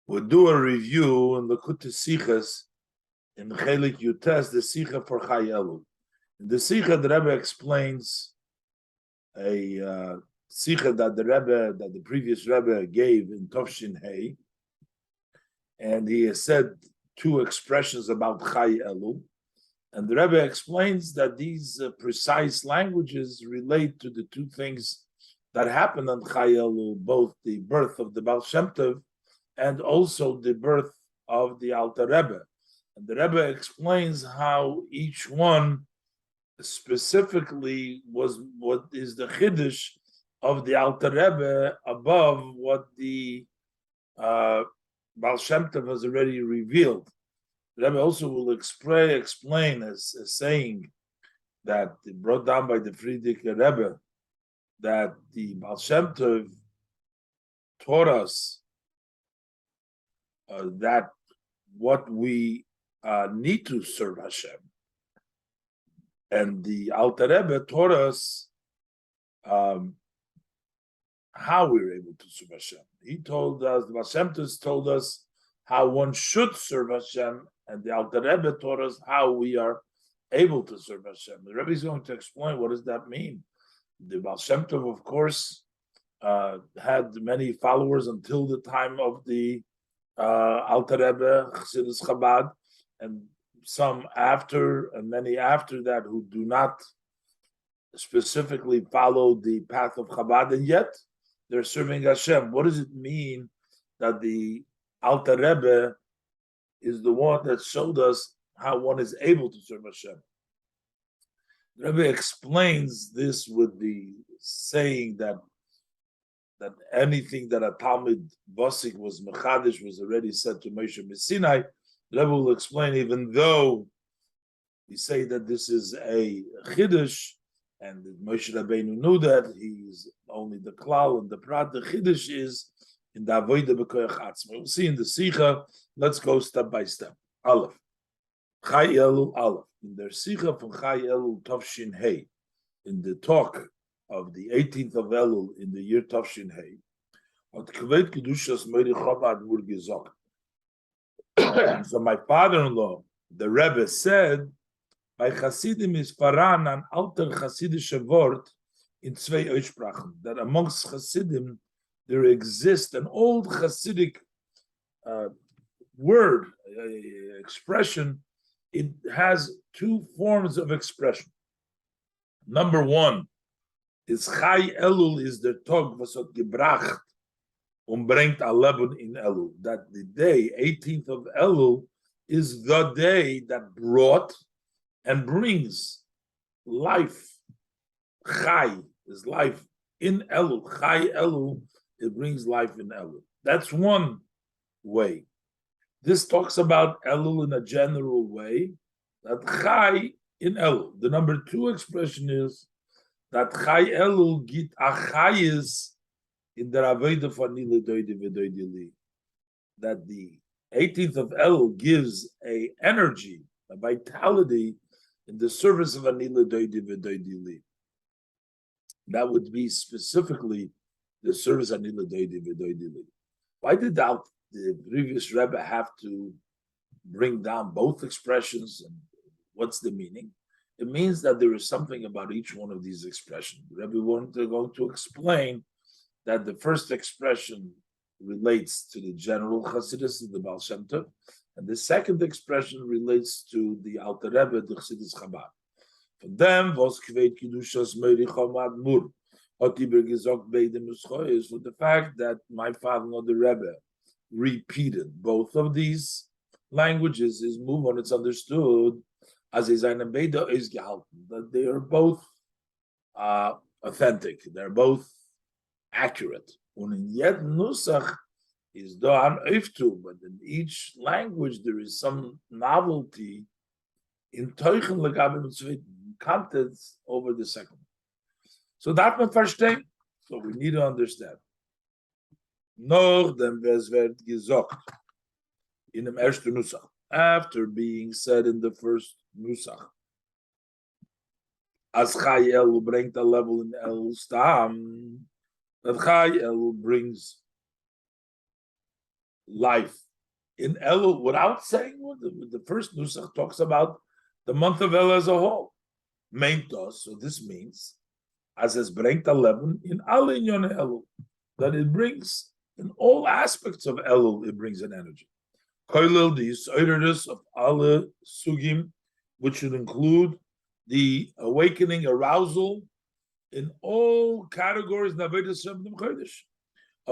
We'll do a review in the Sichas in Chelek Yutes, the Sicha for Chai Elul. In the Sicha, the Rebbe explains a Sicha that the previous Rebbe gave in Tovshin Hay, and he has said two expressions about Chai Elul, and the Rebbe explains that these precise languages relate to the two things that happened on Chai Elul, both the birth of the Baal Shem Tov and also the birth of the Alter Rebbe. And the Rebbe explains how each one specifically was what is the Chiddush of the Alter Rebbe above what the Baal Shem Tov has already revealed. The Rebbe also will explain as saying that brought down by the Friedrich Rebbe that the Baal Shem Tov taught us that what we need to serve Hashem, and the Alter Rebbe taught us how we were able to serve Hashem. He told us, the Baal Shem Tov told us how one should serve Hashem, and the Alter Rebbe taught us how we are able to serve Hashem. The Rebbe is going to explain what does that mean. The Baal Shem Tov, of course, had many followers until the time of the Alter Rebbe, Chassidus Chabad, and some after, and many after that who do not specifically follow the path of Chabad, and yet they're serving Hashem. What does it mean that the Alter Rebbe is the one that showed us how one is able to serve Hashem? The Rebbe explains this with the saying that anything that a Talmud Vasik was Mechadish was already said to Moshe Sinai. The Rebbe will explain, even though we say that this is a Chiddush, and Moshe Rabbeinu knew that, he's only the Klal and the Prat, the Chiddush is in the Avodah B'Koyach Atzma. We'll see in the Sicha. Let's go step by step. Aleph. Chai Elul Aleph. In the Sicha from Chai Elul Tovshin Hey, in the talk of the 18th of Elul in the year Tovshin Hey, so my father-in-law, the Rebbe, said, by Chasidim is Faran an alter Chasidische Wort in zwei Aussprachen, that amongst Chasidim there exists an old Chasidic word, expression. It has two forms of expression. Number one is Chai Elul is the Tag was hat gebracht bringt a Leben in Elul. That the day, 18th of Elul, is the day that brought and brings life. Chai is life in Elul. Chai Elul, it brings life in Elul. That's one way. This talks about Elul in a general way, that Chai in Elul. The number two expression is that Chai Elul git achayis in the Avodah for Nile Doidi V'Doidi Li. That the 18th of Elul gives a energy, a vitality in the service of Anila Doidi V'Doidi Li. That would be specifically the service of Anila Doidi V'Doidi Li. Why did the previous Rebbe have to bring down both expressions, and what's the meaning? It means that there is something about each one of these expressions. The Rebbe going to explain that the first expression relates to the general Chassidus of the Baal Shem Tov, and the second expression relates to the Alter Rebbe, the Chassidus Chabad. Von dem, was kweit Kedushas Meiri Chomad Mur, hat Iber gesagt bei dem Nuschoyes, for the fact that my father-in-law, the Rebbe, repeated both of these languages, is move on, it's understood as is eine Beida is gehalten, that they are both authentic, they're both accurate. Und in jedem Nusach is da an Öftu, but in each language there is some novelty in Teuchen legabim Zweiten, content over the second. So that man verstehen. So we need to understand. Noch dem es wird gesagt in dem ersten Nusach, after being said in the first Nusach, as Chai Elul bringt a level in Elul Stam, that Chai Elul brings life in Elul without saying what the first nusach talks about the month of Elul as a whole. Meintos, so this means as es bringt 11 in alle Inyone Elul, that it brings in all aspects of Elul, it brings an energy. Koilel, the Yisoidus of alle Sugim, which should include the awakening, arousal in all categories of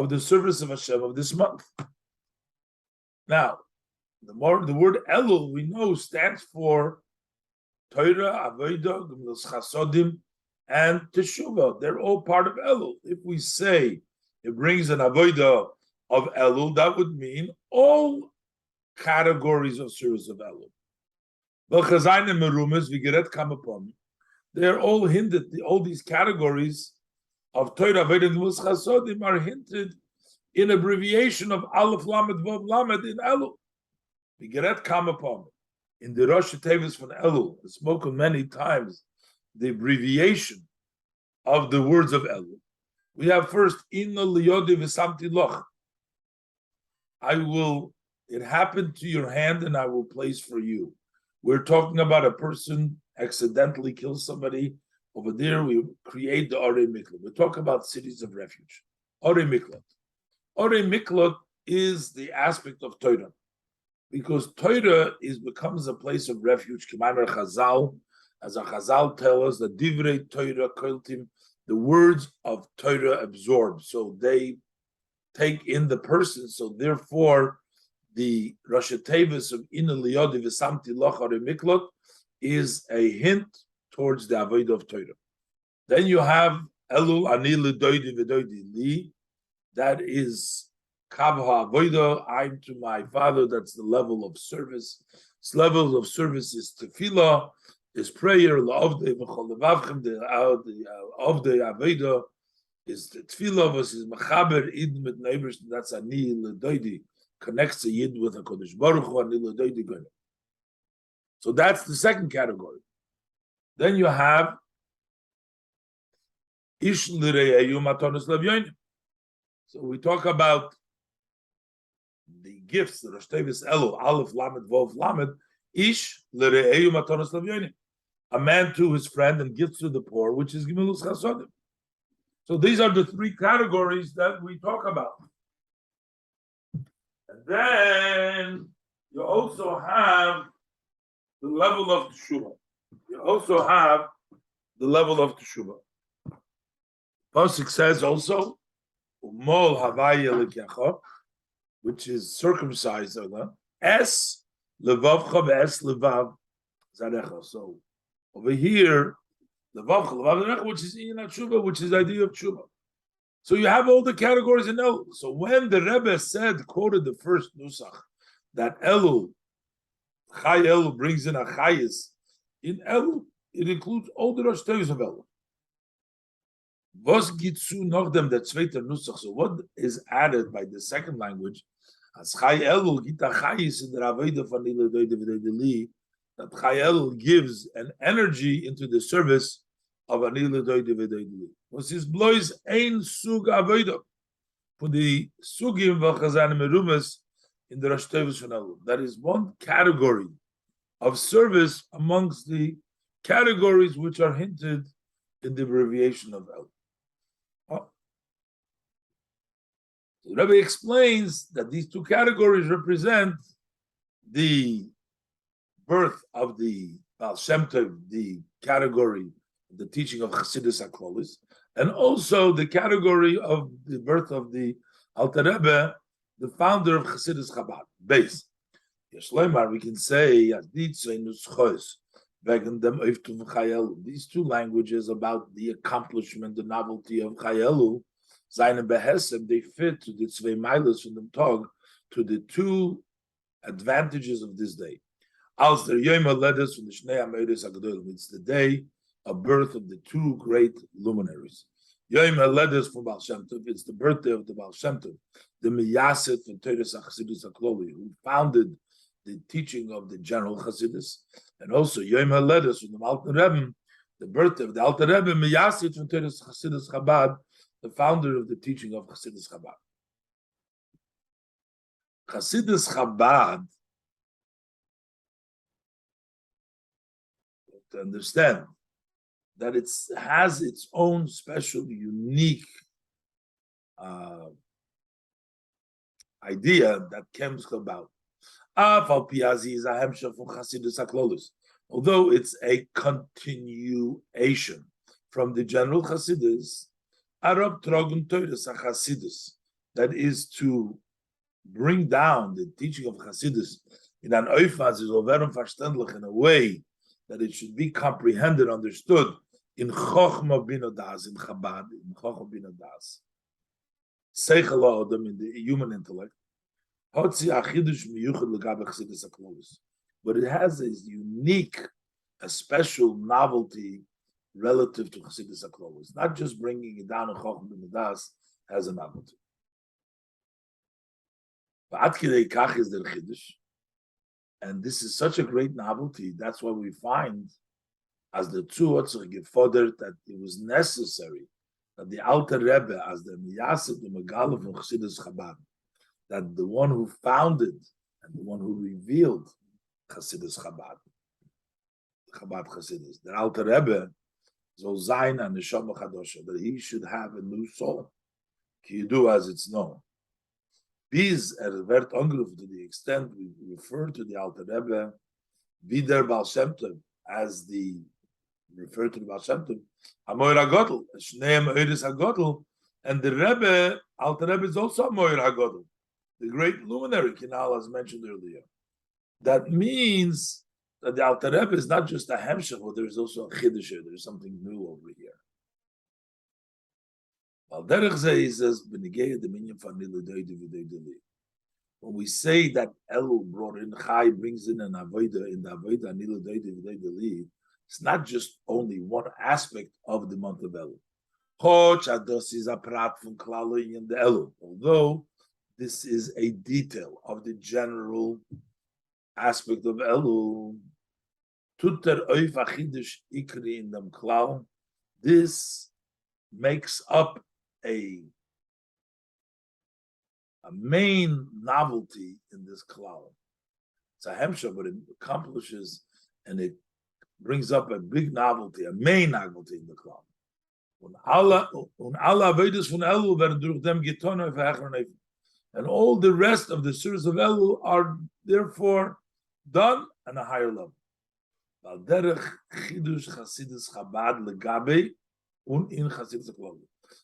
the service of Hashem of this month. Now, the word Elul we know stands for Torah, Avodah, Gemilas Chasodim, and Teshuvah. They're all part of Elul. If we say it brings an Avodah of Elul, that would mean all categories of service of Elul. They're all hinted, all these categories of Torah, Avodah, and Gemilas Chasodim are hinted in abbreviation of Aleph Lamed Vav Lamed in Elul. We get come upon in the Rosh Tevis from Elul. It's spoken many times. The abbreviation of the words of Elul. We have first Inna Liyodi V'Samti Loch. It happened to your hand, and I will place for you. We're talking about a person accidentally kills somebody. Over there, we create the Orei Miklot. We talk about cities of refuge. Orei Miklot. Orei Miklot is the aspect of Torah, because Torah becomes a place of refuge. Kimaimer Chazal, as a Chazal tell us, the Divrei Torah Koltim, the words of Torah absorb, so they take in the person. So therefore, the Rosh Tevis of Ina Liyodi V'Samti Loch Orei Miklot is a hint towards the Avodah of Torah. Then you have Elul Ani L'Doidi V'Doidi Li. That is Kavha Avodah, I'm to my father. That's the level of service. This level of service is tefillah, is prayer. L'Ovdei V'Chol Levavchem, the Ovdei Avodah is the tefillah, is Mechaber Id mit neighbors. That's Ani L'Doidi, connects a Yid with a Kodesh Baruch Hu, Ani L'Doidi Goyim. So that's the second category. Then you have Ish L'Re'eyu Matonos Levyonim. So we talk about the gifts, the Rosh Tevis Elul, Aleph Lamed Vov Lamed, Ish L'Re'eyu Matonos Levyonim. A man to his friend and gifts to the poor, which is Gemilas Chasodim. So these are the three categories that we talk about. And then you also have the level of Teshuvah. Pasuk says also, Umol Havaya L'Kecha, which is circumcised, Es Levavcha V'es Levav Zarecha. So over here, Levavcha Levav Zarecha, which is Ina Teshuvah, which is the idea of Teshuvah. So you have all the categories in Elul. So when the Rebbe quoted the first Nusach, that Elul, Chai Elul brings in a Chayis, in Elul, it includes all the Rosh Tevis of Elul. Was gitzu noch dem der zweite Nusach? So what is added by the second language? As Chai Elul gita Chayis in the Avodah van Ila Doide V'Doide Li, that Chai Elul gives an energy into the service of Anila Doide V'Doide Li. Was his blois ein Sug Avodah for the Sugim v'Chazan Merumas in the Rosh Tevis van Elul. That is one category of service amongst the categories which are hinted in the abbreviation of Elul. The Rebbe explains that these two categories represent the birth of the Baal Shem Tov, the category of the teaching of Chassidus HaKlolis, and also the category of the birth of the Alter Rebbe, the founder of Chassidus Chabad. Base. We can say these two languages about the accomplishment, the novelty of Chayelu, Zayin Behesem, they fit to the Tzvei Milas from the Tog, to the two advantages of this day. Als der Yom HaLedes from the Shnei HaMeiros HaGadolim, it's the day of birth of the two great luminaries. Yom HaLedes from Baal Shem Tov, it's the birthday of the Baal Shem Tov, the Miyaset from Teres HaChassidus HaKloli, who founded the teaching of the general Chassidus, and also Yom HaLedes from the Alter Rebbe, the birthday of the Alter Rebbe, Miyaset from Teres Chassidus Chabad, the founder of the teaching of Chassidus Chabad. Chassidus Chabad, to understand that it has its own special, unique idea that comes about. Although it's a continuation from the general Chassidus, Arab Trogun Toiras Chassidus, that is to bring down the teaching of Chassidus in an Eufaz is overem verständlich in a way that it should be comprehended, understood in Chochma Bina Das, in Chabad, in Chochma Bina Das. Seichel Adam, in the human intellect, but it has a unique, a special novelty relative to Chassidus HaKlolis. Not just bringing it down in Chochma Bina Das has a novelty. And this is such a great novelty. That's why we find, as the two Gefoder, that it was necessary that the Alter Rebbe, as the Miyaseh, the Megalev of Chassidus Chabad, that the one who founded and the one who revealed Chassidus Chabad Chassidus, the Alter Rebbe, Zozayin and Neshama Chadosha, that he should have a new soul. Ki Yidu, as it's known. Biz werd angerufen to the extent we refer to the Alter Rebbe, Vider Baal Shem Tov, as the refer to the Baal Shem Tov, Amoyer HaGodel, Shneim Oiris HaGodel, and the Rebbe, Alter Rebbe is also Amoyer HaGodel, the great luminary, Kinal, as mentioned earlier. That means that the Alter Rebbe is not just a Hemshech, but there is also a Chiddush, there is something new over here. When we say that Elul brought in Chai, brings in an Avodah, in the Avodah Anilu Doidi V'Doidi Li, it's not just only one aspect of the month of Elul. Although this is a detail of the general aspect of Elul, this makes up a main novelty in this klal. It's a hemshah, but it accomplishes and it brings up a big novelty, a main novelty in the klal. And all the rest of the surahs of Elul are therefore done on a higher level.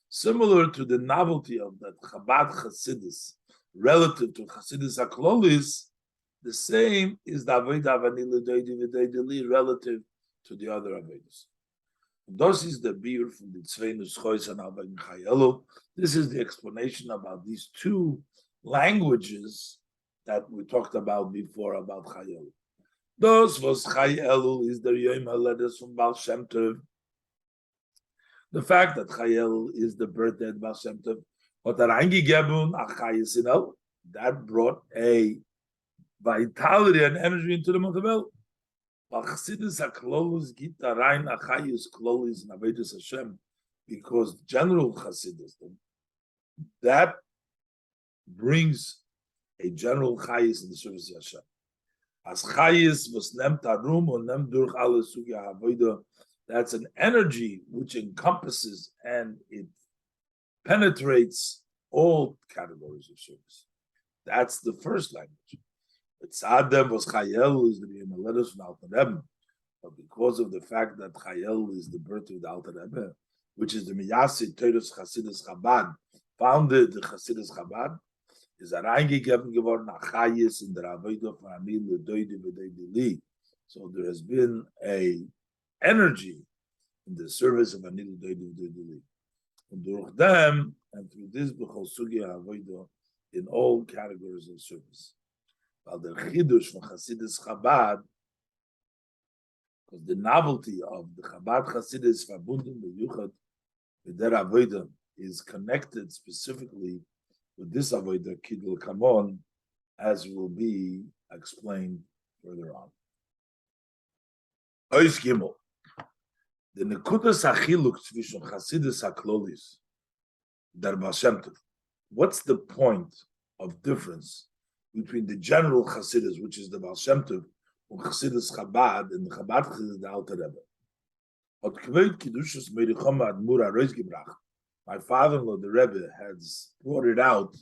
Similar to the novelty of that Chabad Chassidus relative to Chassidus HaKlolis, the same is the Avodah Vanila Doidi V'Doidi Li relative to the other Avodas. This is the beer from the Tzveinus Chois and Avon Chayelu. This is the explanation about these two languages that we talked about before about Chayelu. Those was Chayelu is the Yom HaLedes from Baal Shem Tov. The fact that Chayel is the birthday of Baal Shem Tov, that brought a vitality and energy into the month of El. Because general Chassidus, that brings a general Chayis in the service of Hashem. As Chayis was nem tarum or nem durch alle sugya havoida. That's an energy which encompasses and it penetrates all categories of service. That's the first language. Tzadem was Chayel is the Yemaledes from Alter Rebbe, but because of the fact that Chayel is the birth of the Alter Rebbe, which is the Miyasi Teres Chassidus Chabad, founded the Chassidus Chabad, is reingegeben geworden a Chayis in der Avodah von Anil Doidi V'Doidi Li. So there has been a energy in the service of Anil Doidi V'Doidi Li. And durch them, and through this B'chol Sugya Avodah in all categories of service. While the Chidush from Chassidus Chabad, because the novelty of the Chabad Chassidus verbunden b'yuchad with their Avodah is connected specifically with this Avodah Kidul Kamon, as will be explained further on. Ois Gimel. The Nekudas Achiluk zwischen Chassidus HaKlolis der Baal Shem Tov. What's the point of difference between the general Hasidus, which is the Baal Shem Tov, and Hasidus Chabad, and the Chabad Hasidus, the Alter Rebbe. My father-in-law, the Rebbe, has brought it out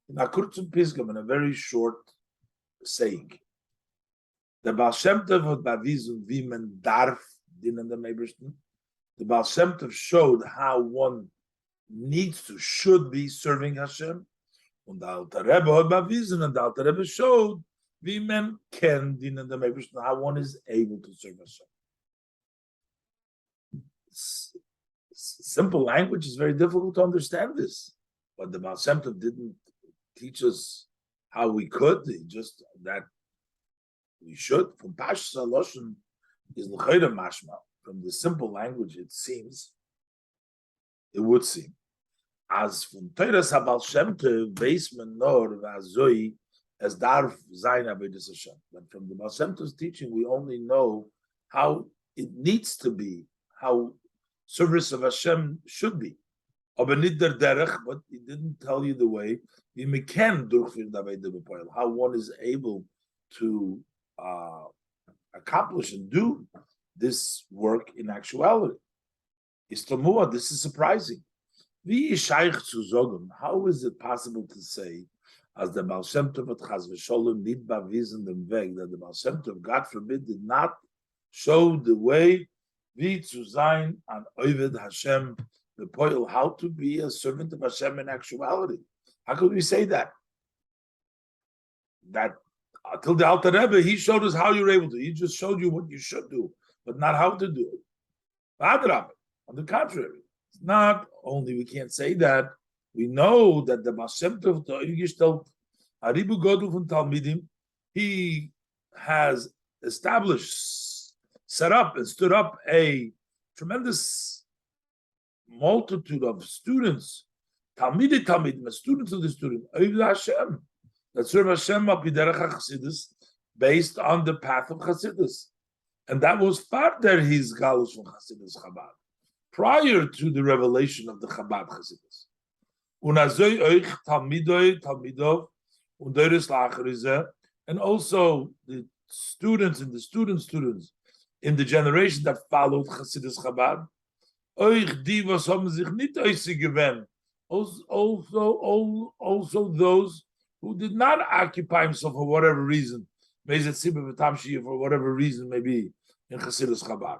in a kurtzum pisgam, in a very short saying. The Baal Shem Tov had bavizun wie men darf dienen dem Ebersten. The Baal Shem Tov showed how one needs to, should be serving Hashem. And the Alter Rebbe had bavizun, and the Alter Rebbe showed wie men can dienen dem Ebersten, how one is able to serve Hashem. Simple language is very difficult to understand this, but the Baal Shem Tov didn't teach us how we could. He just that we should. From Pashas Haloshen is l'chayda mashma. From the simple language, it seems, it would seem, as from Teiras HaBaal Shem Tov basement nor v'azoi as darf zayin avodas Hashem. But from the Baal Shem Tov's teaching, we only know how it needs to be, how service of Hashem should be. Aber nicht der derech, but he didn't tell you the way, wie man can durchführen dabei der Bepoil, how one is able to accomplish and do this work in actuality. Is Tamua, this is surprising. Wie ist Shaykh zu sagen, how is it possible to say, as the Baal Shem Tov at Chaz v'Sholem nicht bewiesen dem Weg, that the Baal Shem Tov, God forbid, did not show the way wie zu sein an Oved Hashem, the poil, how to be a servant of Hashem in actuality. How could we say that? That until the Alter Rebbe, he showed us how you're able to. He just showed you what you should do, but not how to do it. On the contrary, it's not only we can't say that, we know that the Baal Shem Tov, Haribu Godel von Talmidim, he has established, set up and stood up a tremendous multitude of students, Talmidim, students of the student, Oved Hashem, that serve Hashem al piderech Chassidus, based on the path of Chassidus. And that was farther his galus from Chassidus Chabad, prior to the revelation of the Chabad Chassidus. Unazoi oich talmidov, underes la'acharize, and also the students and the students in the generation that followed Chassidus Chabad, oich die was haben sich nicht oisig gewen, also those who did not occupy himself for whatever reason, for whatever reason maybe in Chassidus Chabad.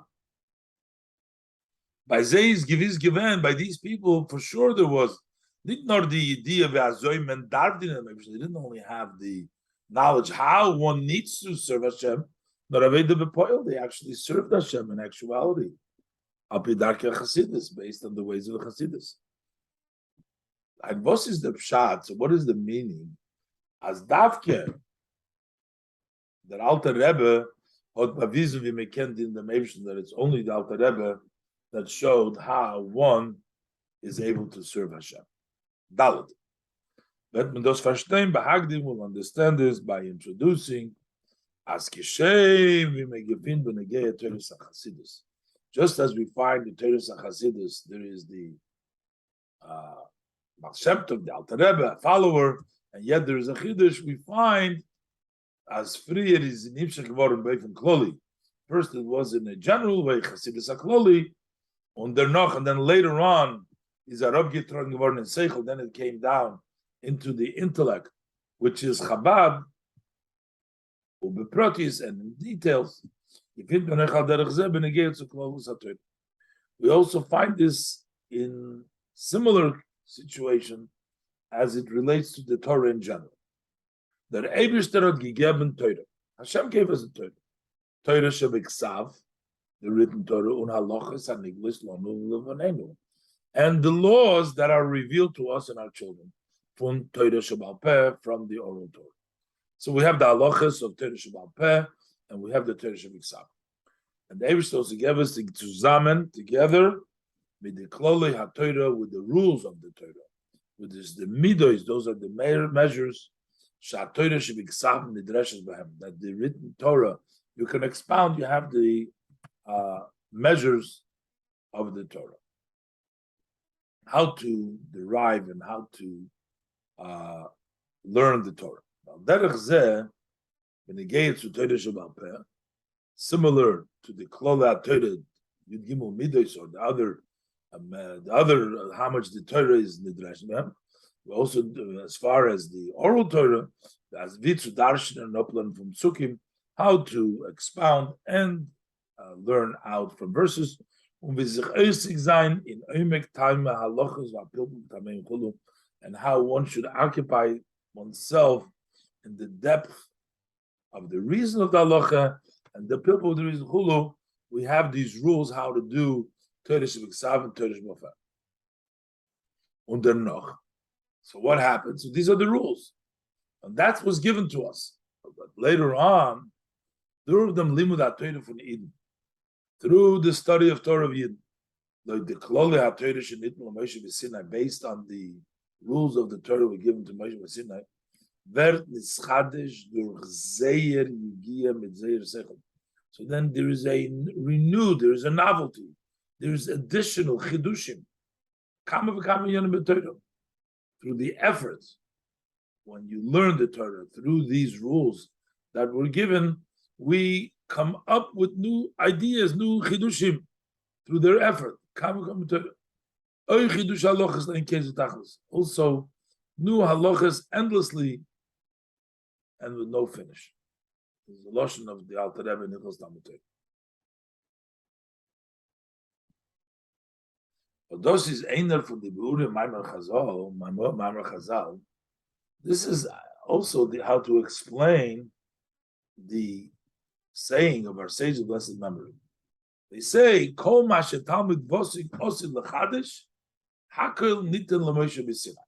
By Zeis Givis given by these people, for sure there was not nor the idea of Azoim and Darvdin, they didn't only have the knowledge how one needs to serve Hashem, but they actually served Hashem in actuality. Apidarke Chassidus, based on the ways of the Chassidus. And what is the pshat? So what is the meaning? As Davke, the Alter Rebbe had bewiesen wie man kennt in the Meibschen that it's only the Alter Rebbe that showed how one is able to serve Hashem. Dalet. Let me das verstehen, Behagdim will understand this by introducing as Kishem wie man gewinnt und Negei Teres HaChassidus. Just as we find the Teres HaChassidus, there is the Baal Shem Tov, the Alter Rebbe, a follower, and yet there is a Chiddush we find as free it is in Himshech geworden Beifen Kloli. First it was in a general way, Chassidus HaKloli, and then later on is a Rab Gitron geworden in Seichel, then it came down into the intellect, which is Chabad, Ubeprotis, and in details. We also find this in similar situation as it relates to the Torah in general. That Eibishter hat gegeben Torah. Hashem gave us a Torah. Torah shebiksav, the written Torah, un halachas haniglis lanu levanenu. And the laws that are revealed to us and our children, from Torah shebal peh, from the oral Torah. So we have the halachas of Torah shebal peh, and we have the Torah shebiksav. And the Eibishter also gave us the zusammen, together, with the klolei ha-Torah, with the rules of the Torah. With this, the midos, those are the measures that the written Torah you can expound. You have the measures of the Torah, how to derive and how to learn the Torah. Derech zeh, when he gave to Torah Shabbat Peh, similar to the Klola Torah, Yud Gimel Midos, or the other how much the Torah is Nidrash. Also, as far as the oral Torah, as Vitzu Darshan and Upland from Sukkim, how to expound and learn out from verses. And how one should occupy oneself in the depth of the reason of the halacha and the people of the reason hulu. We have these rules how to do Torah Shebiksav and Torah Shebofar. Under noch. So what happens? So these are the rules, and that was given to us. But later on, through them limud Torah from Eden, through the study of Torah of Eden, like the Klole HaTorah Shenitnu Moshe B'Sinai, based on the rules of the Torah were given to Moshe B'Sinai, Vert Nischadesh durch Zeir Yigia mit Zeir Sechel. So then there is a renewed, there is a novelty, there is additional chidushim, kama v'kama yanim b'Torah, through the efforts. When you learn the Torah through these rules that were given, we come up with new ideas, new chidushim, through their effort. Also, new halachas endlessly and with no finish. This is the lotion of the Alter Rebbe Nicholas Talmud Torah. But this is einer from the Beurim Maimar Chazal. This is also how to explain the saying of our sage of blessed memory. They say, "Kol ma shetalmid vosik osid lechadesh, hakel niten l'Moshe b'Sinai."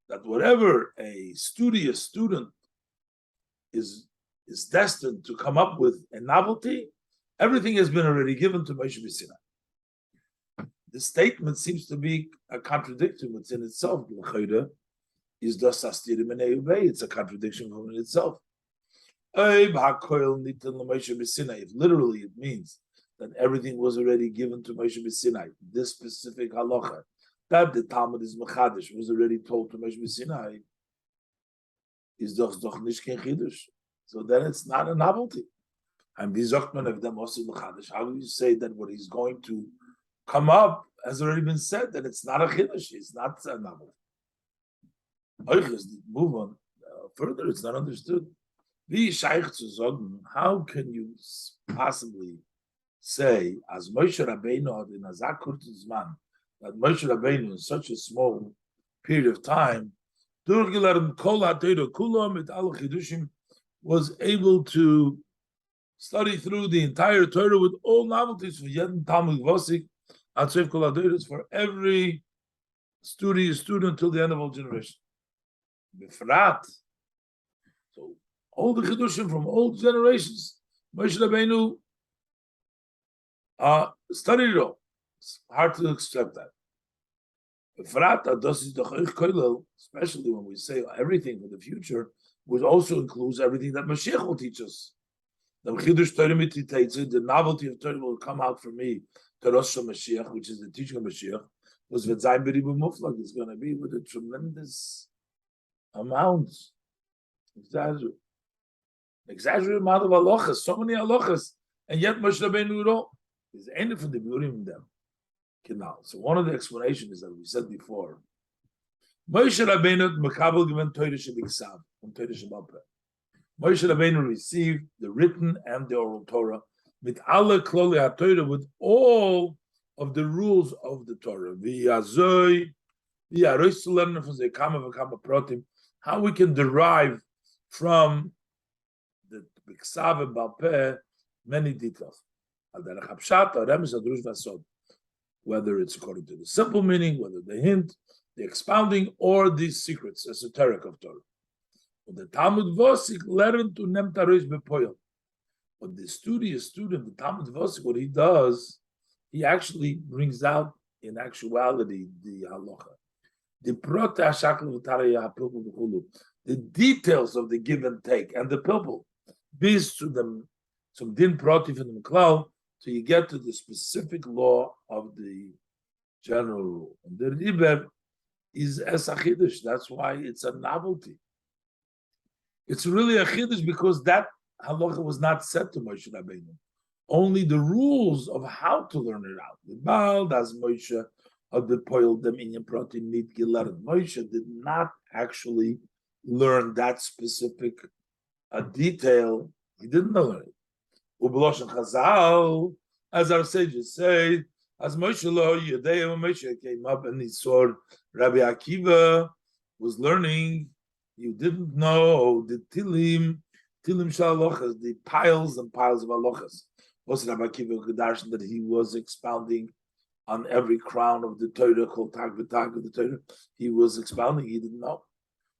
That whatever a studious student is destined to come up with a novelty, everything has been already given to Moshe b'Sinai. This statement seems to be a contradiction within itself. Is das astirim and it's a contradiction from itself. If literally it means that everything was already given to Moshe b'Sinai, this specific halacha, that the Talmud is mechadish, was already told to Moshe b'Sinai, is doch nicht kein chidush. So then it's not a novelty. And wie sagt man of them also mechadish? How do you say that what he's going to come up has already been said, that it's not a chidush, it's not a novelty? Move on further, it's not understood. How can you possibly say, as Moshe Rabbeinu had in Azakur Zman, that Moshe Rabbeinu in such a small period of time was able to study through the entire Torah with all novelties for every student till the end of all generations. So all the chidushim from all generations, Moshe Rabbeinu studied it all. It's hard to accept that. Especially when we say everything for the future, which also includes everything that Mashiach will teach us. The novelty of Torah will come out for me, Torah Mashiach, which is the teaching of Mashiach, was V'zayin b'ribu muflag. It's going to be with a tremendous amount, exaggerated amount of halachas, so many halachas, and yet Moshe Rabbeinu all is any from the Beurim in them. So one of the explanations is that we said before, Moshe Rabbeinu mekabel given Torah shebiksav from Torah Shabbat. Moshe Rabbeinu received the written and the oral Torah with alle kloli haTorah, with all of the rules of the Torah. How we can derive from the Biksav and Balpeh many details. Whether it's according to the simple meaning, whether the hint, the expounding, or the secrets, esoteric of Torah. But the Talmud Vosik learned to nem tarois bepoil. But the studious student, the Talmud Vosik, what he does, he actually brings out in actuality the halacha. The details of the give and take and the pilpul, bis to them some din proti from the klal, so you get to the specific law of the general rule. And the riber is es achidush. That's why it's a novelty. It's really a chiddush because that halacha was not said to Moshe Rabbeinu. Only the rules of how to learn it out. The Baal das Moshe of the Poil dem Inyan Proti Nit Gilar. Moshe did not actually learn that specific detail. He didn't learn it. Ubeloshen Chazal, as our sages say, as Moshe lo Yedei, when Moshe came up and he saw Rabbi Akiva was learning, you didn't know the Tilim Shalachas, the piles and piles of halachas. Was Rabbi Akiva Gedarshan that he was expounding on every crown of the Torah, called Tag V'Tag of the Torah. He was expounding, he didn't know.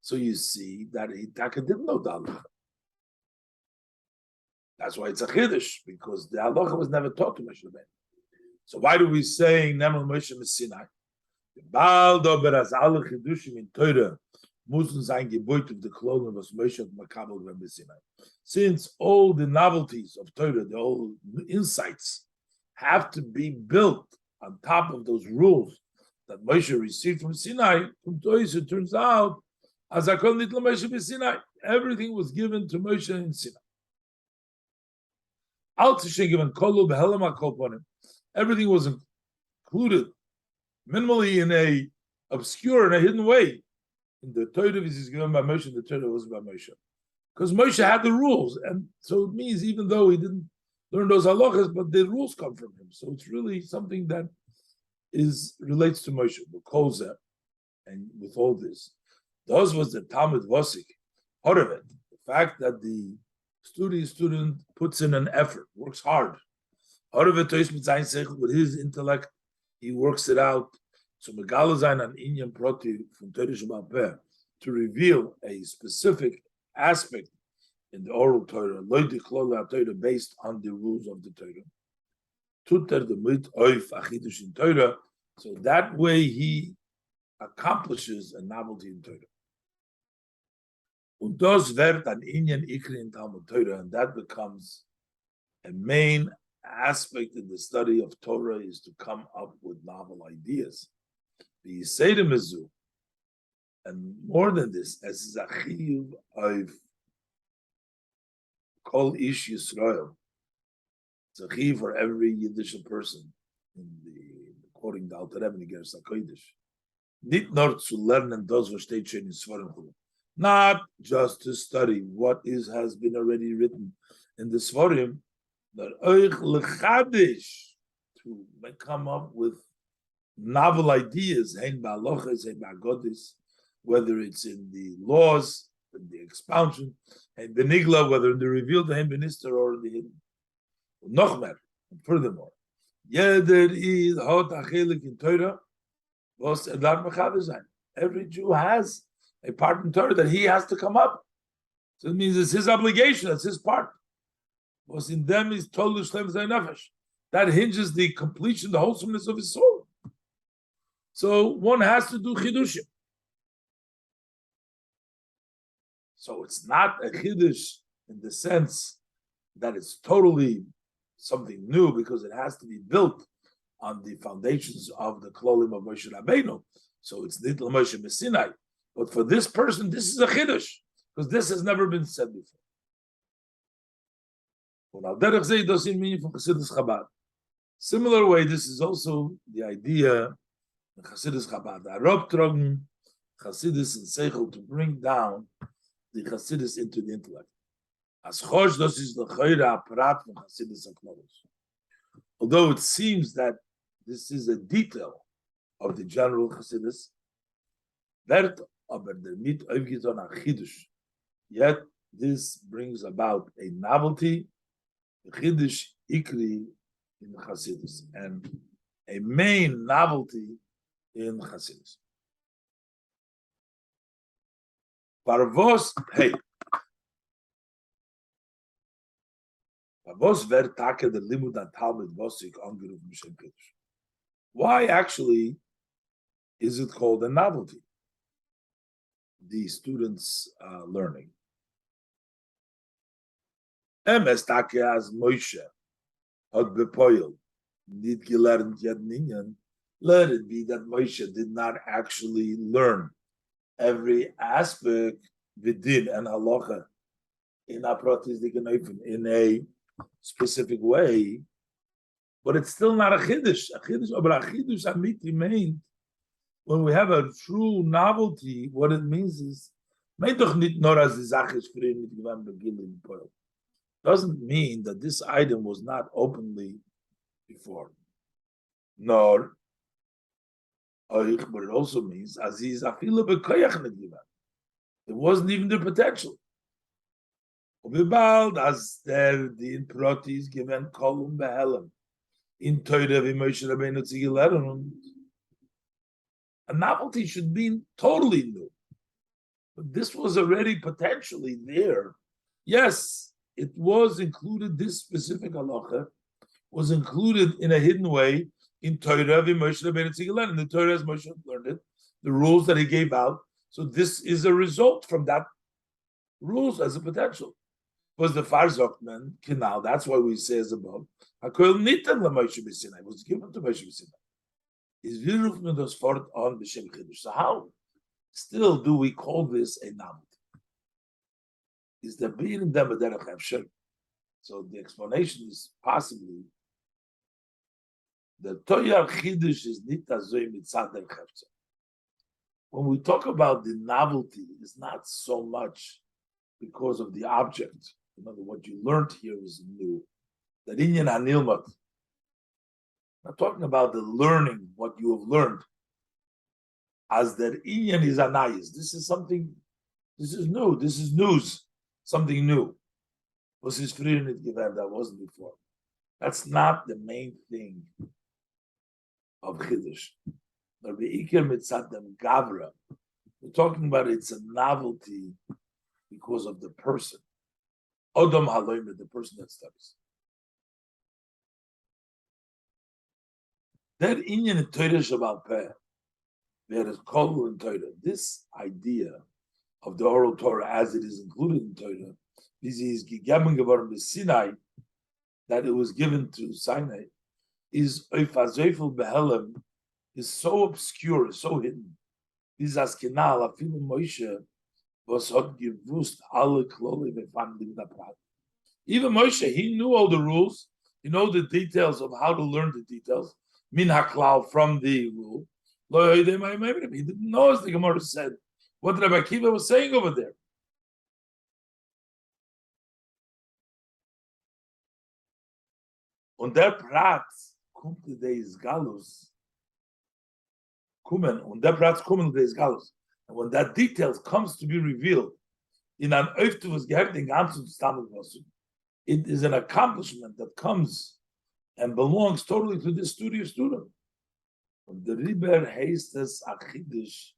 So you see that he didn't know the halacha. That's why it's a chiddush, because the halacha was never taught to Moshe Rabbeinu. So why do we say Nemel Moshe Messinai? The Baal dober as alle chidushim in Torah müssen sein Gebot of the clothing was Moshe Makabel Messinai. Since all the novelties of Torah, the whole insights, have to be built on top of those rules that Moshe received from Sinai, from Torah, it turns out as Akol Nitla Moshe Messinai, everything was given to Moshe in Sinai. Everything was included minimally in a obscure and a hidden way. In the Torah is given by Moshe, the Torah was by Moshe. Because Moshe had the rules, and so it means even though he didn't learn those halachas, but the rules come from him. So it's really something that relates to Moshe. B'kolzeh, and with all this, those was the Talmud Vosik, part of it. The fact that the student puts in an effort, works hard. Out of it, with his intellect, he works it out. So Megalazain an Inyan Proti from Torah Shabbat Peh to reveal a specific aspect in the oral Torah, Torah based on the rules of the Torah. Tuter the mit oif achidush in Torah. So that way he accomplishes a novelty in Torah. Und das wird an Inyan Ikri in Talmud Torah, and that becomes a main aspect in the study of Torah, is to come up with novel ideas. The Yisayim Mizu, and more than this, as Zachiyuv of Kol Ish Yisrael, Zachiyuv for every Yiddish person, according to Alter Rebbe Geras HaKodesh, Nit nor to learn and those who stay in Svarim, not just to study what has been already written in the Svarim, but to come up with novel ideas, whether it's in the laws, in the expansion, and benigla, whether in the revealed minister or in the hidden. Nochmer, and furthermore, every Jew has a part in Torah that he has to come up. So it means it's his obligation, it's his part. Was in them is total shlem nefesh. That hinges the completion, the wholesomeness of his soul. So one has to do chidushim. So it's not a chiddush in the sense that it's totally something new, because it has to be built on the foundations of the klolim of Moshe Rabbeinu. So it's nitla Moshe Messinai. But for this person, this is a chiddush, because this has never been said before. Similar way, this is also the idea in Chassidus Chabad. Arab Trogen Chassidus and Seichel to bring down the Chassidus into the intellect. As Chosh, this is the Chayra Prat from Chassidus HaKloros. Although it seems that this is a detail of the general Chassidus, wird aber damit aufgetan a Chiddush. Yet this brings about a novelty, Chiddush Ikri in Chassidus, and a main novelty in Chassidus. Parvos, hey. Parvos ver take the limud and Talmud Vosik angeruf Mishem Kiddush. Why actually is it called a novelty? The students learning. Emes take as Moshe had bepoil, nit gelernt yet ninyan. Let it be that Moshe did not actually learn every aspect within and halacha in a specific way, but it's still not a chiddush. A chiddush amiti means when we have a true novelty, what it means is doesn't mean that this item was not openly before. Nor, but it also means aziz afilu bekoyach nedivan. It wasn't even the potential. Ubibald as der din protis given kolum behelem in Torah v'Moshe Rabbeinu tzigileren. A novelty should be totally new. But this was already potentially there. Yes, it was included, this specific halacha was included in a hidden way in Torah v'Moshe Rabbeinu tzigileren. The Torah as Moshe learned it, the rules that he gave out. So this is a result from that rules as a potential. Was the Farzokman canal? That's why we say as above. Hakol nitan laMoshe b'Sinai was given to Moshe b'Sinai. Is virufman das fort on b'Shem Chiddush. So how still do we call this a novelty? Is the being them derech efshar? So the explanation is possibly the Toyar Chiddush is nita zoy mitzad derech efshar. When we talk about the novelty, it's not so much because of the object. In other words, what you learned here is new. That inyan hanilmat. I'm talking about the learning, what you have learned. As that inyan is anayis. This is something, this is new, this is news, something new. Was his freedom given that wasn't before. That's not the main thing of Chiddush. We're talking about it's a novelty because of the person. Odom haloim, the person that studies. That inyan in Torah Shabbat Peh, there is kol in Torah. This idea of the oral Torah as it is included in Torah, this is gegeben geworden b'Sinai, that it was given to Sinai, is oifazoifel behelem, is so obscure, is so hidden. This askenal afilu Moshe was hot gewusst alle klole befanden da prat. Even Moshe, he knew all the rules, he knew the details of how to learn the details. Min haklal from the rule. He didn't know, as the Gemara said, what Rabbi Akiva was saying over there. Und der Prat kommt des Galus. Und der Prat kommt des Galus. And when that details comes to be revealed in an öftuves Gehört den ganzen Stammeswasser, it is an accomplishment that comes and belongs totally to this student. And the Riber Heistes Achidish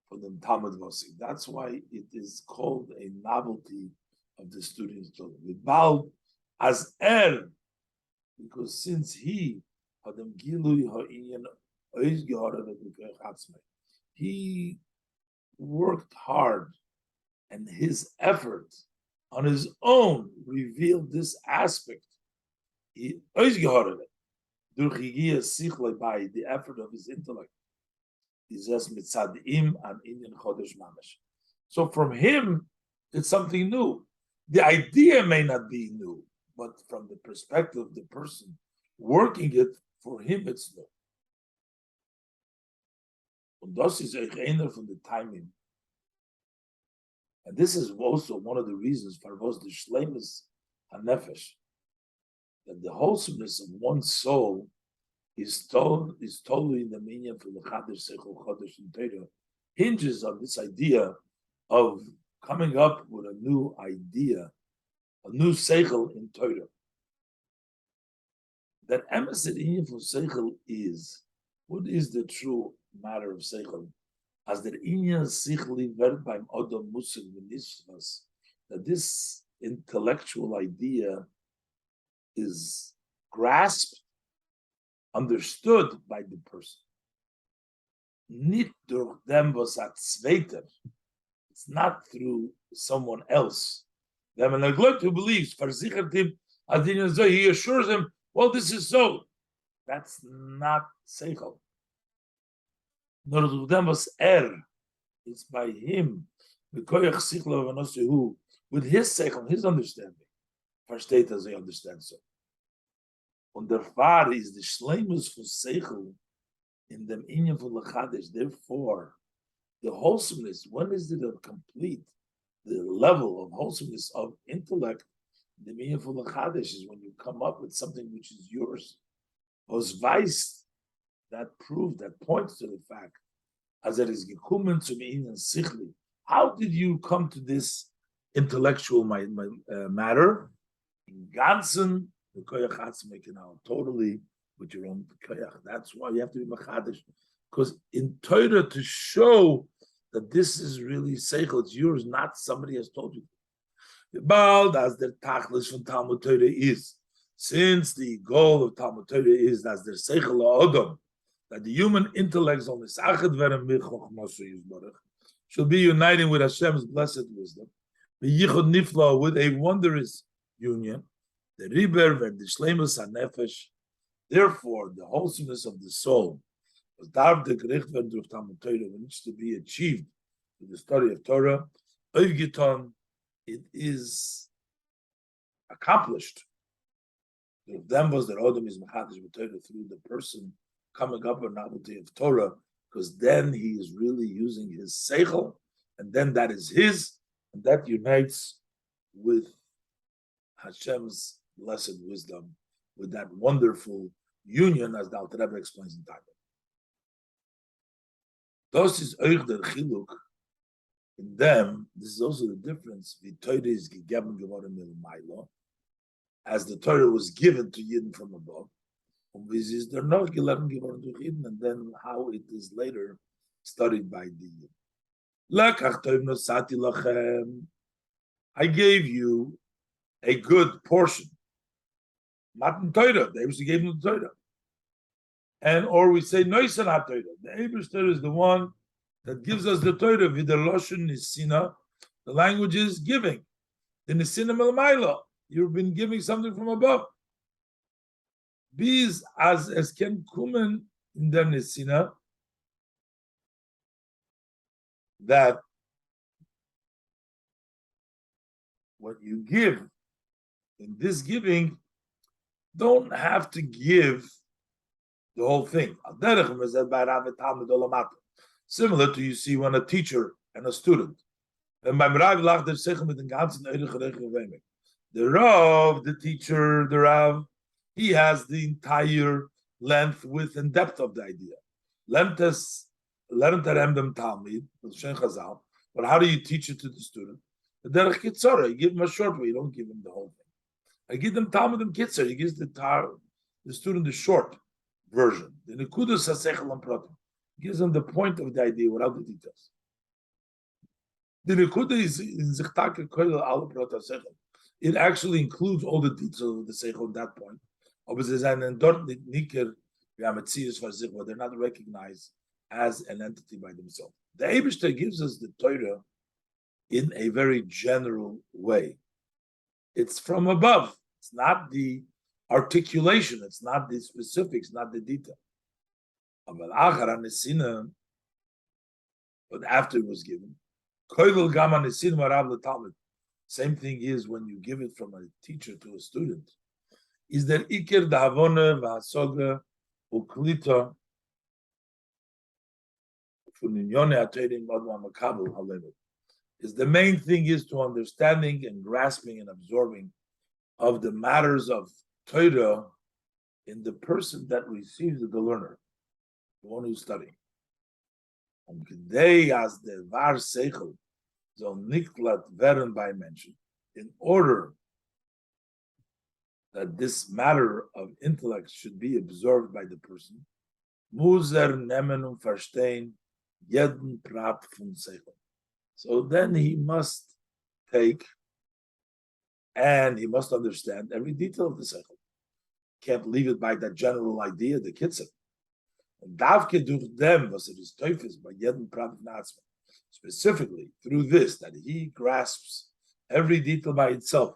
for the Talmud Vosik. That's why it is called a novelty of the student's children. Vibal as because since he he worked hard and his effort on his own revealed this aspect. He by the effort of his intellect. So from him, it's something new. The idea may not be new, but from the perspective of the person working it, for him it's new. And das ist einer von the timing. And this is also one of the reasons for was the shleimus hanefesh, that the wholesomeness of one's soul is totally in the meaning for the Chadash Seichel Chodesh in Torah, hinges on this idea of coming up with a new idea, a new Seichel in Torah. That emes in for Seichel is, what is the true matter of Seichel? As the inyan sichli werd beim Odom Musig v'nisvas, that this intellectual idea is grasped, understood by the person. Nit durch dem was at zweiter. It's not through someone else. Then when a glot who believes, versichert him, he assures him, well, this is so. That's not seichel. Nor durch dem was it's by him. B'koyach sichla v'nosehu, with his seichel, his understanding, versteht as he understands so. Und der Fahr is the Shleimus for seichel in dem Inyan for Lachadish. Therefore, the wholesomeness, when is it a complete? The level of wholesomeness of intellect, the Inyan for Lachadish is when you come up with something which is yours. Was Weiss, that proof, that points to the fact, as it is gekumen to me in sichli. How did you come to this intellectual matter? In ganzen, the koyach hatzmekin out totally with your own koyach. That's why you have to be machadish, because in Torah to show that this is really seichel, it's yours, not somebody has told you. Bald as the tachlis from Talmud Torah is, since the goal of Talmud Torah is that the seichel ha'odam, that the human intellect should be uniting with Hashem's blessed wisdom, the yichud nifla with a wondrous union, the riber the shleimus hanefesh. Therefore, the wholesomeness of the soul was darf the gericht werden durch Talmud Torah, needs to be achieved through the study of Torah. Oivgiton, it is accomplished. If them was the Odom is machadish with Torah through the person coming up with novelty of Torah, because then he is really using his seichel, and then that is his, and that unites with Hashem's blessed wisdom, with that wonderful union, as the Alter Rebbe explains in time. Das is euch der Chiluk. In them, this is also the difference. The Torah is gegeben geworden milmaylo, as the Torah was given to Yidden from above. And then how it is later studied by the Yidden. I gave you a good portion. Matan Torah, they gave him the Torah. And or we say Noisan HaTorah. The Eibus Torah is the one that gives us the Torah. V'derloshen nisina. The language is giving. The nisina melmayla. You've been giving something from above. Bis as ken kumen in der nisina, that what you give in this giving don't have to give the whole thing. Similar to you see when a teacher and a student. The Rav, the teacher, the Rav, he has the entire length, width, and depth of the idea. But how do you teach it to the student? You give him a short way, you don't give him the whole thing. I give them Talmud and Kitzer, he gives the student the short version. The Nekudas HaSechel and Pratim. Gives them the point of the idea without the details. The Nekuda is in Zichtake Koil Al Prat HaSechel. It actually includes all the details of the Sechel at that point. But they're not recognized as an entity by themselves. The Eibishter gives us the Torah in a very general way. It's from above. It's not the articulation. It's not the specifics, not the detail. But after it was given, same thing is when you give it from a teacher to a student. Is there ikir da'avona v'hasoga uklita is the main thing is to understanding and grasping and absorbing of the matters of Torah in the person that receives the learner, the one who's studying. They as the var seichel so niklat werden by mention, in order that this matter of intellect should be absorbed by the person, muzer nemen verstehen jeden prat von seichel. So then he must take and he must understand every detail of the seichel. Can't leave it by that general idea, the kitzur. And davke durch them was it is teufels by jeden prat natzman. Specifically through this, that he grasps every detail by itself.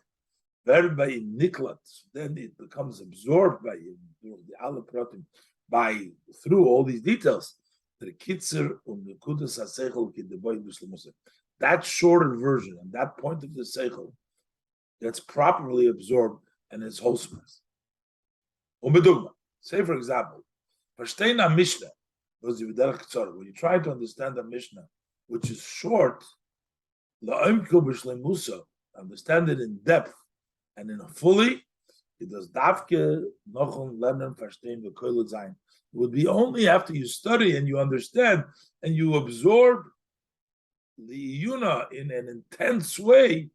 Whereby in niklat, then it becomes absorbed by him through all these details. The kitzur the kudas hasechel the boy muslimus. that shorter version and that point of the seichel gets properly absorbed and is wholesomeness. Say, for example, verstehen a Mishnah, when you try to understand a Mishnah, which is short, understand it in depth and in a fully, it does davke nochon lernen verstehen v'koilut sein. It would be only after you study and you understand and you absorb the iyuna in an intense way,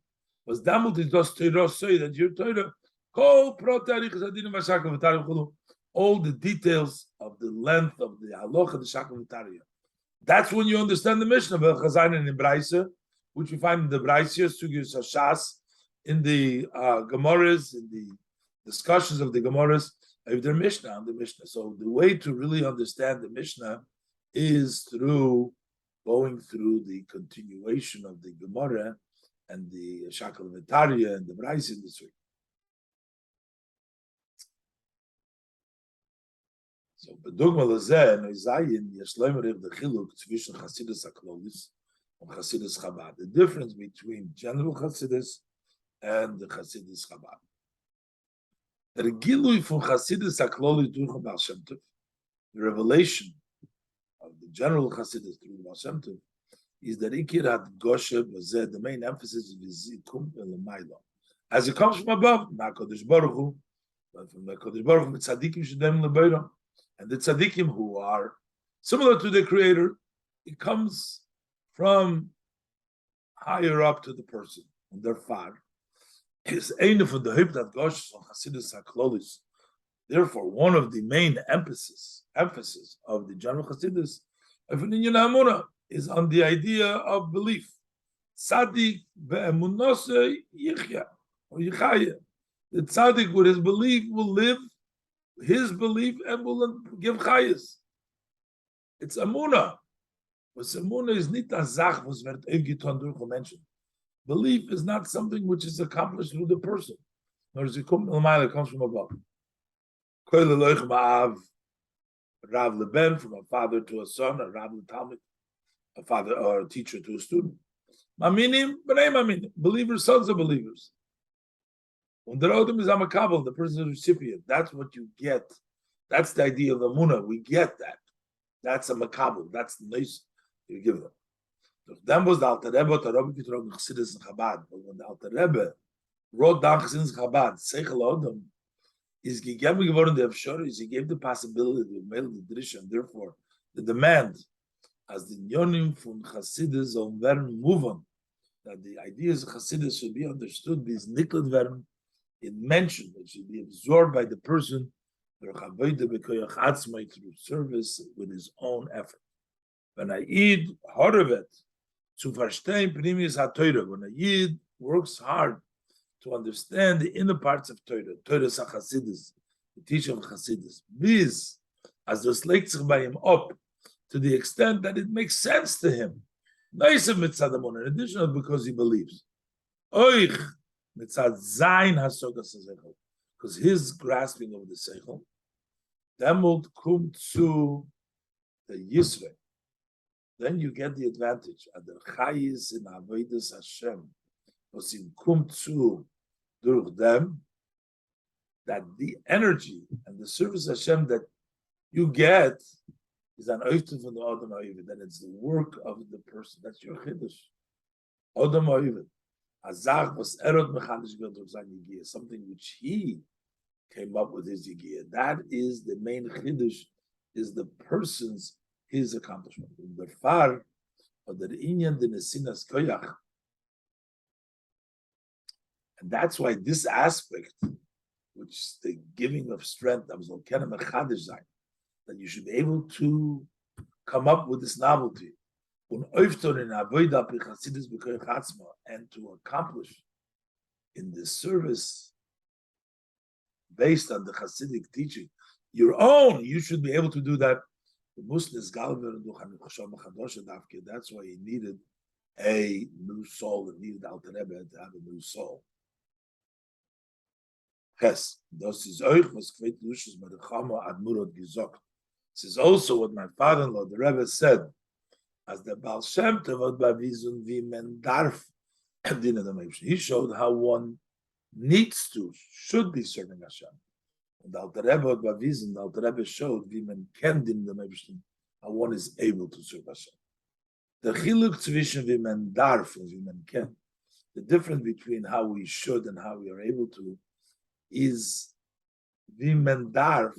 was damut is das Torah say that your Torah all the details of the length of the halacha, the shakal v'tariyah. That's when you understand the Mishnah, in Braise, which you find in the Braise, Sugyus Hashas, in the Gemaras, in the discussions of the Gemaras, of their Mishnah, and the Mishnah. So the way to really understand the Mishnah is through going through the continuation of the Gemara and the Shakal v'tariyah and the Braise in this way. So, bedugma lezeh, noizayin, yeshleimerich the chiluk zwischen Chasidus Haklolis and Chasidus Chabad. The difference between general Chasidus and the Chasidus Chabad. The gilui from Chasidus Haklolis durch Baal Shem Tov, the revelation of the general Chasidus through Baal Shem Tov, is that Ikir had Goshe Bazeh, the main emphasis is Zikum Elamayla. As it comes from above, Ma'kodesh Baruch Hu, but from Ma'kodesh Baruch Hu, Tzadikim Shedem Lebeirah. And the tzaddikim who are similar to the Creator, it comes from higher up to the person, and their far is eine von der Haupt that Gosh on Hasidus HaKlolis. Therefore, one of the main emphasis of the general Hasidus of Inyan Hamuna is on the idea of belief. Tzaddik be'emunose yichya or yichaya. The tzaddik with his belief will live his belief and will give chayas. It's amuna. But amuna is not a zach was wird aufgetan durch mentioned. Belief is not something which is accomplished through the person. Nor is it comes from above. Koil eloich ma'av Rav Leben, from a father to a son, a Rav Talmud, a father or a teacher to a student. Maminim, b'nei maminim. Believers, sons of believers. When the Odom is Amakabel, the person is a recipient. That's what you get. That's the idea of Amunah. We get that. That's a Makabel. That's the nice you give them. So then was the Alter Rebbe, the Rebbe Kitrog Chassidus and Chabad. But when the Alter Rebbe wrote down Chassidus and Chabad, Seichel Odom, is gegeben geworden the Efshor, is he gave the possibility to mail the Drisha, and therefore the demand as the Nyonim from Chassidus on werden move on, that the ideas of Chassidus should be understood, these Niklat werden, it mentioned it should be absorbed by the person through service with his own effort. When a Yid horovet to verstehen primis ha-Torah, when a Yid works hard to understand the inner parts of Torah, Torah sa-Chasidus, the teaching of Chasidus, bis as das legt sich by him up to the extent that it makes sense to him. Neisem mitzadamon, in addition because he believes. Oich because his grasping of the seichel, demult kum to the Yisrael. Then you get the advantage. Adar chayis in avodas Hashem, was in kum to durch them, that the energy and the service of Hashem that you get is an oiftim from the Adam Ha'ivit, that it's the work of the person. That's your chiddush. Adam Ha'ivit. Azach was erod mechanish yigiyah, something which he came up with his yigiyah. That is the main chiddush, is the person's his accomplishment. The far of the inyan the nesinas koyach, and that's why this aspect, which is the giving of strength, that you should be able to come up with this novelty. And to accomplish in this service based on the Hasidic teaching, your own, you should be able to do that. That's why he needed a new soul, and needed Alter Rebbe to have a new soul. This is also what my father-in-law, the Rebbe, said. as the Baal Shem Tov bavizun v'men darf din of the Meibshter. He showed how one needs to, should be serving Hashem. And the Alter Rebbe bavizun, the Alter Rebbe showed v'men ken din of the Meibshter, how one is able to serve Hashem. The chiluk tzvishen v'men darf and v'men ken, the difference between how we should and how we are able to, is v'men darf,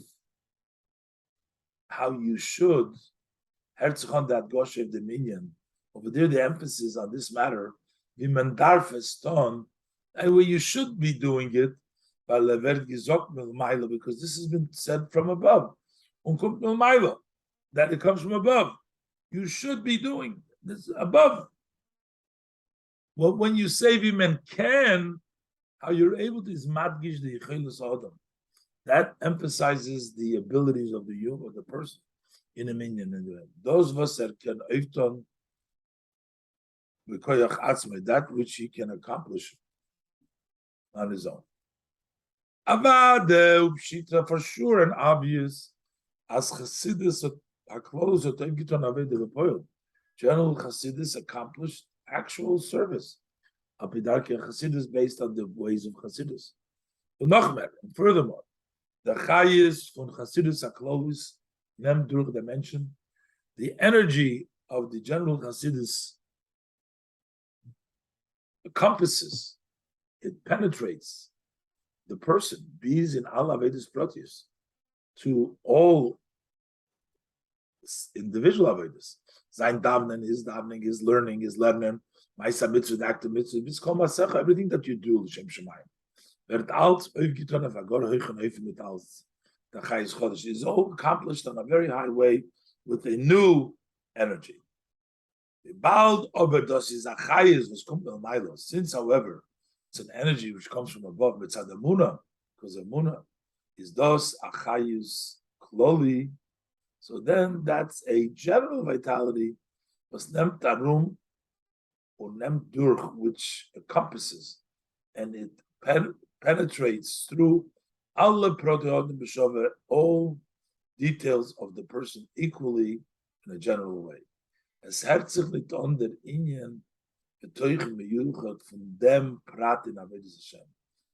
how you should. Herzog that Goshev dominion. Over there, the emphasis on this matter, v'men darf es ton, and where you should be doing it, because this has been said from above. That it comes from above. You should be doing this above. Well, when you say v'men can, how you're able to is madgish the yichilus adam. That emphasizes the abilities of the human, of the person in a minyan. Those of us that can oifton v'koyach atzmei, that which he can accomplish on his own. Avad upshita, for sure and obvious, as Chassidus haklos otem giton aved v'poyel. General Chassidus accomplished actual service. Apidarke Chassidus based on the ways of Chassidus. And furthermore, the chayis from Chassidus haklos nem durch dimension, the energy of the general Chassidus encompasses, it penetrates the person, bees in all Avedis Protius, to all individual Avedis. Sein Davnen, his learning, his lernen, Maisa Mitzvah, the active Mitzvah, everything that you do, L'Shem Shemayim. Wird alt aufgetan auf Agor Heuchen Heufen mit als the Chayis Chodesh. Is all accomplished on a very high way with a new energy. The Bald Oberdos is a Chayis was Kumpel Milo. Since, however, it's an energy which comes from above, Mitzad Amuna, because Amuna is dos a Chayis Kloli. So then that's a general vitality, was nem tarum or nem durch, which encompasses and it penetrates through all details of the person equally in a general way. As herzlich liegt under Inyan betoichen meyuchat from them prat in Avodas Hashem.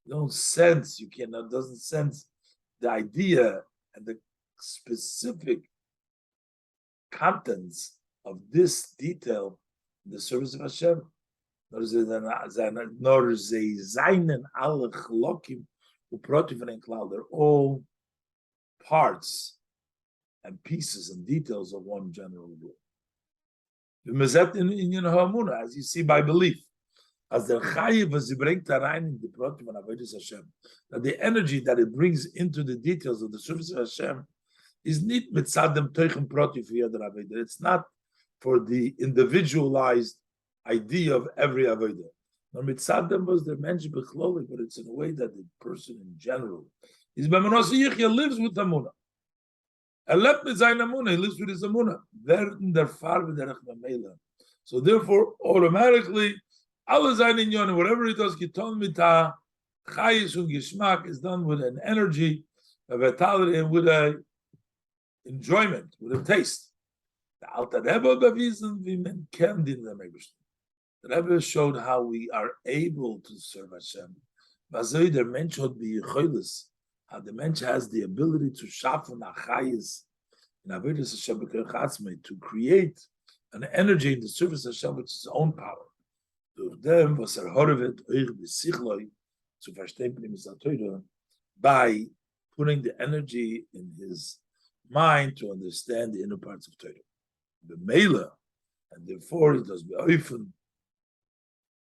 You don't sense, you cannot, doesn't sense the idea and the specific contents of this detail in the service of Hashem. Nor ze seinen alle chlokim uprotiven klal. They're all parts and pieces and details of one general rule. As you see by belief, as the chayiv as you bring rein in the protiv and avodas Hashem, that the energy that it brings into the details of the service of Hashem is not mitzadem toichem protiv v'yadar avodah. It's not for the individualized idea of every avodah. No, mitzadem was the mention bechloli, but it's in a way that the person in general is b'manos yichya lives with Amunah. Lebt mit seiner Amunah, he lives with his Amunah. Werden der Farbe derech memela. So therefore, automatically, alle seine Inyonim, whatever he does, giton mit ha chayis und geschmack, is done with an energy, a vitality, and with a enjoyment, with a taste. The Alter Rebbe bewiesen, wie men kennt in der Meibshter. The Rebbe showed how we are able to serve Hashem. Vazoi der Mensch hat die Yicholis, how the Mensch has the ability to schaffen achayis in Avodas Hashem b'koach atzmei, to create an energy in the service of Hashem, which is his own power. Durch dem, was horvet euch b'sichloi, zu verstehen Pnimis HaTorah, by putting the energy in his mind to understand the inner parts of Torah. The Mela, and therefore it does be oifen.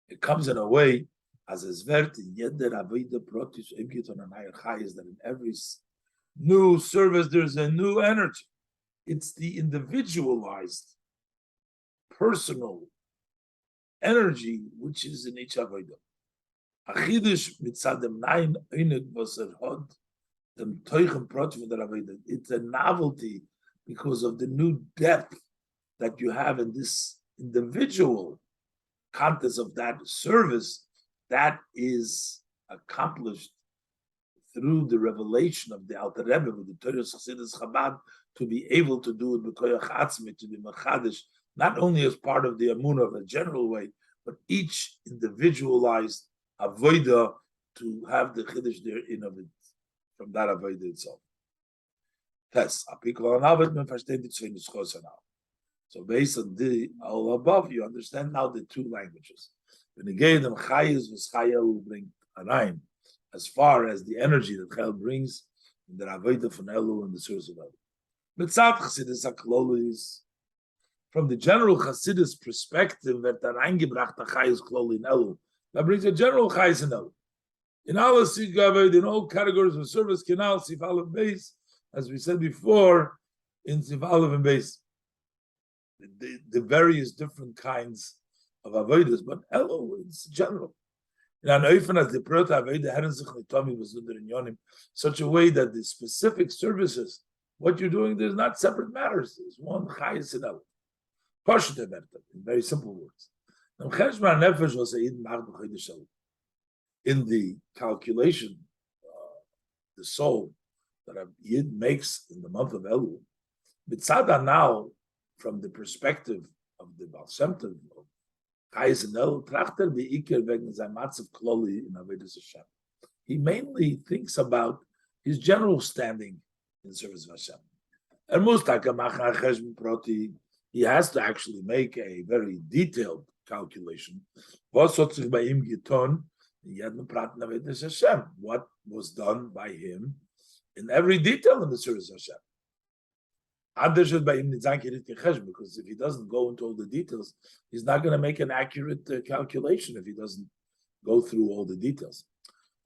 It comes in a way as a zvert in jeder avodah protis on an higher high, is that in every new service there's a new energy. It's the individualized, personal energy which is in each avodah. Achidish mitzadem nain einig vaser hod dem toichem protis der avodah. It's a novelty because of the new depth that you have in this individual context of that service that is accomplished through the revelation of the Alter Rebbe with the Torah Chassidus Chabad, to be able to do it b'koyach atzmi, to be machadish not only as part of the Amunah of a general way, but each individualized avodah to have the Chiddush there in of it, from that avodah itself. So based on the all above, you understand now the two languages. When again, the Chayes was Chayel will bring Arayim, as far as the energy that Chayel brings in the avodah from Elul and the source of Elul. Mitzat Chassidus Aklolu is from the general Chassidus perspective that the reingebracht the Chayes Klolu in Elul. That brings a general Chayes in Elul. In all in all categories of service, Kinal, Sif Aleph Beis, as we said before, in Sif Aleph and Beis, the various different kinds of avodas, but Elul is general. In an oifen as the prota avodah hadn't sich nitomi was under in yonim, such a way that the specific services, what you're doing, there's not separate matters. There's one chayes in Elul. Pashut eberta, in very simple words. In the calculation, the soul that a yid makes in the month of Elul, mitzada now, from the perspective of the Baal Shem Tov, of Chayes and Elul, trachter be'iker wegen sein matzav kloli in avodas Hashem. He mainly thinks about his general standing in service of Hashem. He has to actually make a very detailed calculation. What was done by him in every detail in the service of Hashem. Because if he doesn't go into all the details, he's not going to make an accurate calculation if he doesn't go through all the details.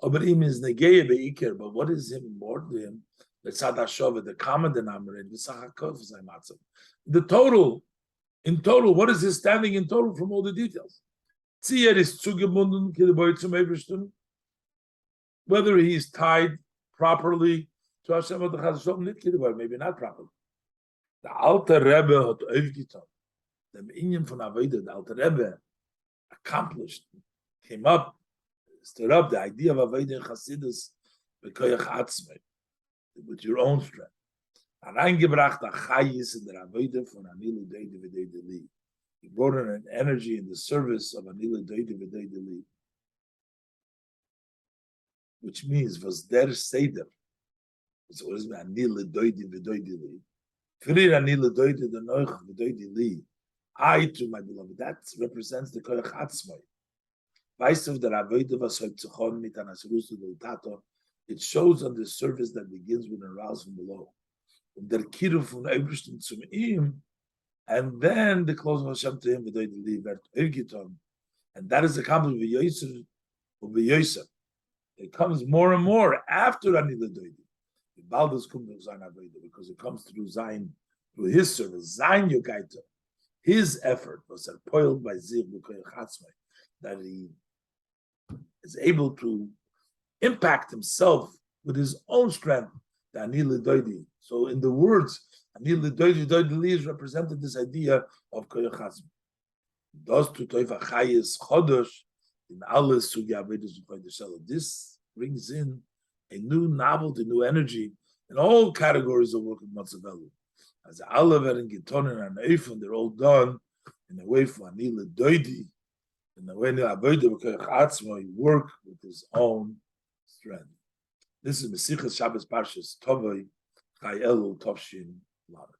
But what is more to him? The common denominator, the total, in total, what is his standing in total from all the details? Whether he's tied properly to Hashem or maybe not properly. The Alter Rebbe hat aufgetan. The Inyan von Avodah, the Alter Rebbe accomplished, came up, stood up the idea of Avodah in Chassidus b'koyach atzmei, with your own strength. Reingebracht a chayis in the Avodah von Anilu Deide V'Deide Li. He brought in an energy in the service of Anilu Deide V'Deide Li, which means was der Seder. So what is Anilu Deide V'Deide Li? I to my beloved, that represents the koyach atzmai. It shows on the service that begins with a rouse from below. And then the close of Hashem to him, and that is accomplished with it comes more and more after Anila Doidi. Because it comes through Zayin, through his service, Zayin Yogaita. His effort was spoiled by Zir that he is able to impact himself with his own strength. So in the words, Anil Doidi is represented this idea of Koyach Chatzmai. Thus to Toiva Chayes Chodosh in alles Sugya Avedus U'Koyach. This brings in a new novelty, new energy in all categories of work of Matzav Elul. As Alaver and Gitonin and Eifon, they're all done in a way for Anila Doidi, in the way he work with his own strength. This is Mesichas Shabbos Parshas Tovei Chai Elul Tovshin Lamed.